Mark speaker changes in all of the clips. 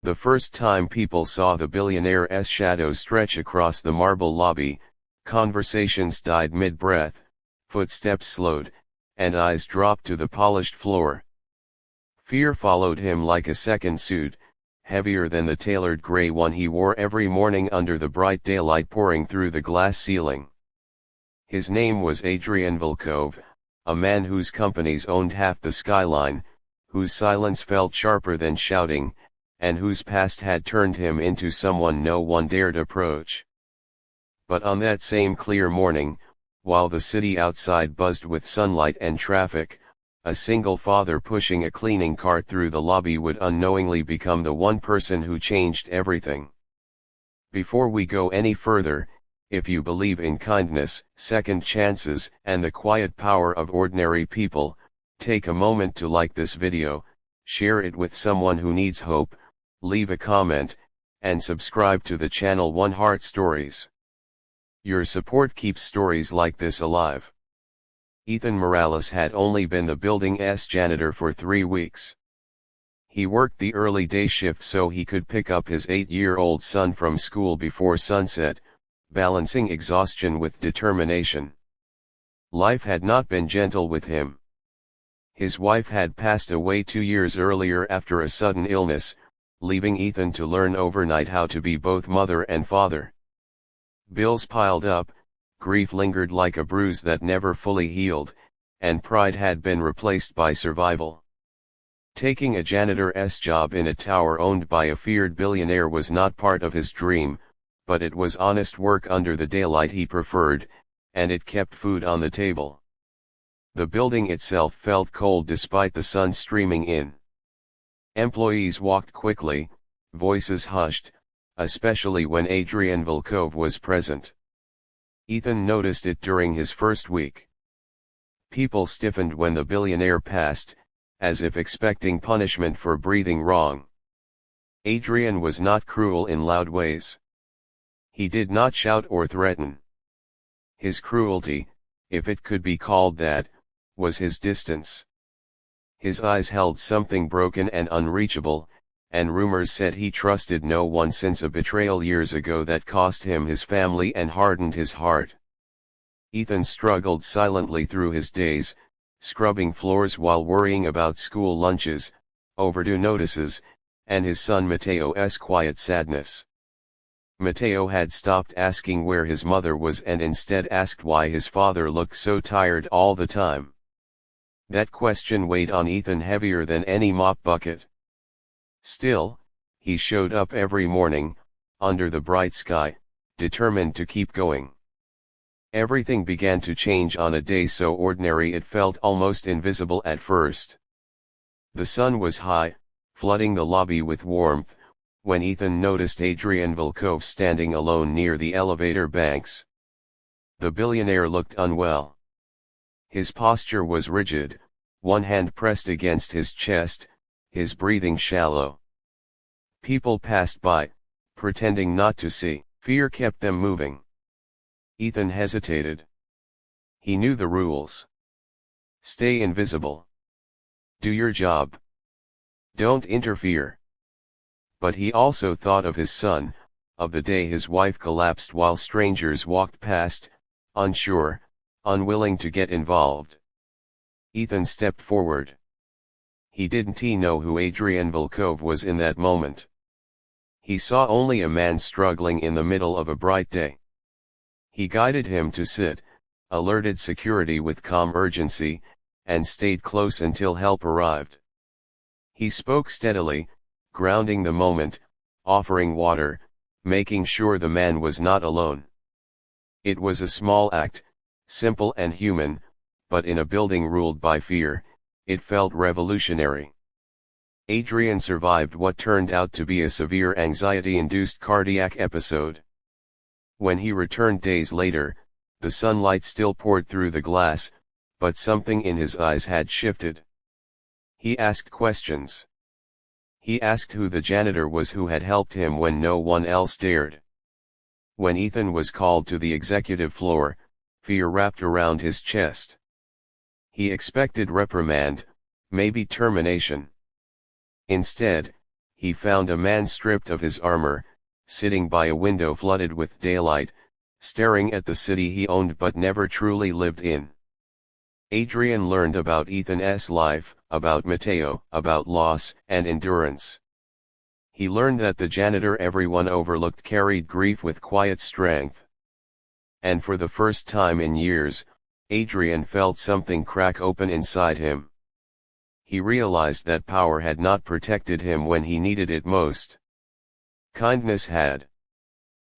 Speaker 1: The first time people saw the billionaire's shadow stretch across the marble lobby, conversations died mid-breath, footsteps slowed, and eyes dropped to the polished floor. Fear followed him like a second suit, heavier than the tailored gray one he wore every morning under the bright daylight pouring through the glass ceiling. His name was Adrian Volkov, a man whose companies owned half the skyline, whose silence felt sharper than shouting, and whose past had turned him into someone no one dared approach. But on that same clear morning, while the city outside buzzed with sunlight and traffic, a single father pushing a cleaning cart through the lobby would unknowingly become the one person who changed everything. Before we go any further, if you believe in kindness, second chances, and the quiet power of ordinary people, take a moment to like this video, share it with someone who needs hope, leave a comment, and subscribe to the channel One Heart Stories. Your support keeps stories like this alive. Ethan Morales had only been the building's janitor for 3 weeks. He worked the early day shift so he could pick up his 8-year-old son from school before sunset, balancing exhaustion with determination. Life had not been gentle with him. His wife had passed away 2 years earlier after a sudden illness, leaving Ethan to learn overnight how to be both mother and father. Bills piled up, grief lingered like a bruise that never fully healed, and pride had been replaced by survival. Taking a janitor's job in a tower owned by a feared billionaire was not part of his dream, but it was honest work under the daylight he preferred, and it kept food on the table. The building itself felt cold despite the sun streaming in. Employees walked quickly, voices hushed, especially when Adrian Volkov was present. Ethan noticed it during his first week. People stiffened when the billionaire passed, as if expecting punishment for breathing wrong. Adrian was not cruel in loud ways. He did not shout or threaten. His cruelty, if it could be called that, was his distance. His eyes held something broken and unreachable, and rumors said he trusted no one since a betrayal years ago that cost him his family and hardened his heart. Ethan struggled silently through his days, scrubbing floors while worrying about school lunches, overdue notices, and his son Mateo's quiet sadness. Mateo had stopped asking where his mother was and instead asked why his father looked so tired all the time. That question weighed on Ethan heavier than any mop bucket. Still, he showed up every morning, under the bright sky, determined to keep going. Everything began to change on a day so ordinary it felt almost invisible at first. The sun was high, flooding the lobby with warmth, when Ethan noticed Adrian Volkov standing alone near the elevator banks. The billionaire looked unwell. His posture was rigid, one hand pressed against his chest, his breathing shallow. People passed by, pretending not to see. Fear kept them moving. Ethan hesitated. He knew the rules. Stay invisible. Do your job. Don't interfere. But he also thought of his son, of the day his wife collapsed while strangers walked past, unsure, unwilling to get involved. Ethan stepped forward. He didn't know who Adrian Volkov was in that moment. He saw only a man struggling in the middle of a bright day. He guided him to sit, alerted security with calm urgency, and stayed close until help arrived. He spoke steadily, grounding the moment, offering water, making sure the man was not alone. It was a small act, simple and human, but in a building ruled by fear, it felt revolutionary. Adrian survived what turned out to be a severe anxiety-induced cardiac episode. When he returned days later, the sunlight still poured through the glass, but something in his eyes had shifted. He asked questions. He asked who the janitor was who had helped him when no one else dared. When Ethan was called to the executive floor, fear wrapped around his chest. He expected reprimand, maybe termination. Instead, he found a man stripped of his armor, sitting by a window flooded with daylight, staring at the city he owned but never truly lived in. Adrian learned about Ethan's life, about Matteo, about loss and endurance. He learned that the janitor everyone overlooked carried grief with quiet strength. And for the first time in years, Adrian felt something crack open inside him. He realized that power had not protected him when he needed it most. Kindness had.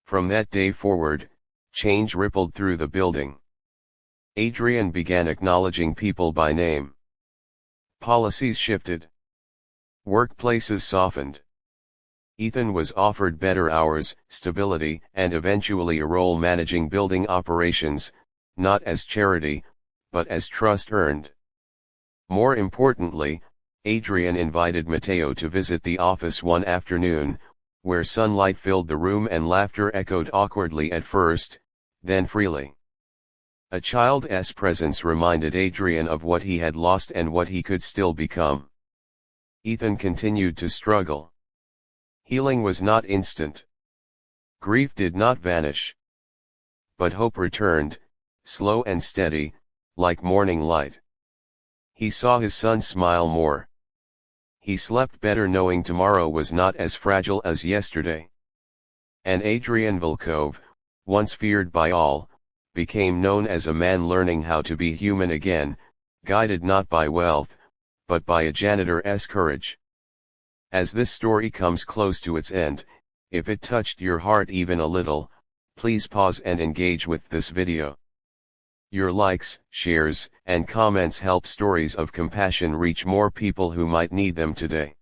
Speaker 1: From that day forward, change rippled through the building. Adrian began acknowledging people by name. Policies shifted. Workplaces softened. Ethan was offered better hours, stability, and eventually a role managing building operations, not as charity, but as trust earned. More importantly, Adrian invited Matteo to visit the office one afternoon, where sunlight filled the room and laughter echoed awkwardly at first, then freely. A child's presence reminded Adrian of what he had lost and what he could still become. Ethan continued to struggle. Healing was not instant. Grief did not vanish. But hope returned, slow and steady, like morning light. He saw his son smile more. He slept better knowing tomorrow was not as fragile as yesterday. And Adrian Volkov, once feared by all, became known as a man learning how to be human again, guided not by wealth, but by a janitor's courage. As this story comes close to its end, if it touched your heart even a little, please pause and engage with this video. Your likes, shares, and comments help stories of compassion reach more people who might need them today.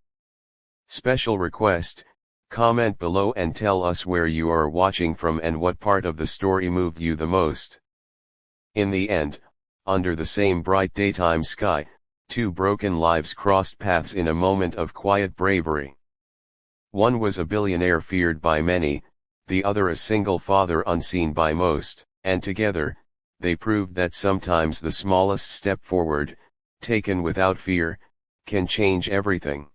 Speaker 1: Special request, comment below and tell us where you are watching from and what part of the story moved you the most. In the end, under the same bright daytime sky, two broken lives crossed paths in a moment of quiet bravery. One was a billionaire feared by many, the other a single father unseen by most, and together, they proved that sometimes the smallest step forward, taken without fear, can change everything.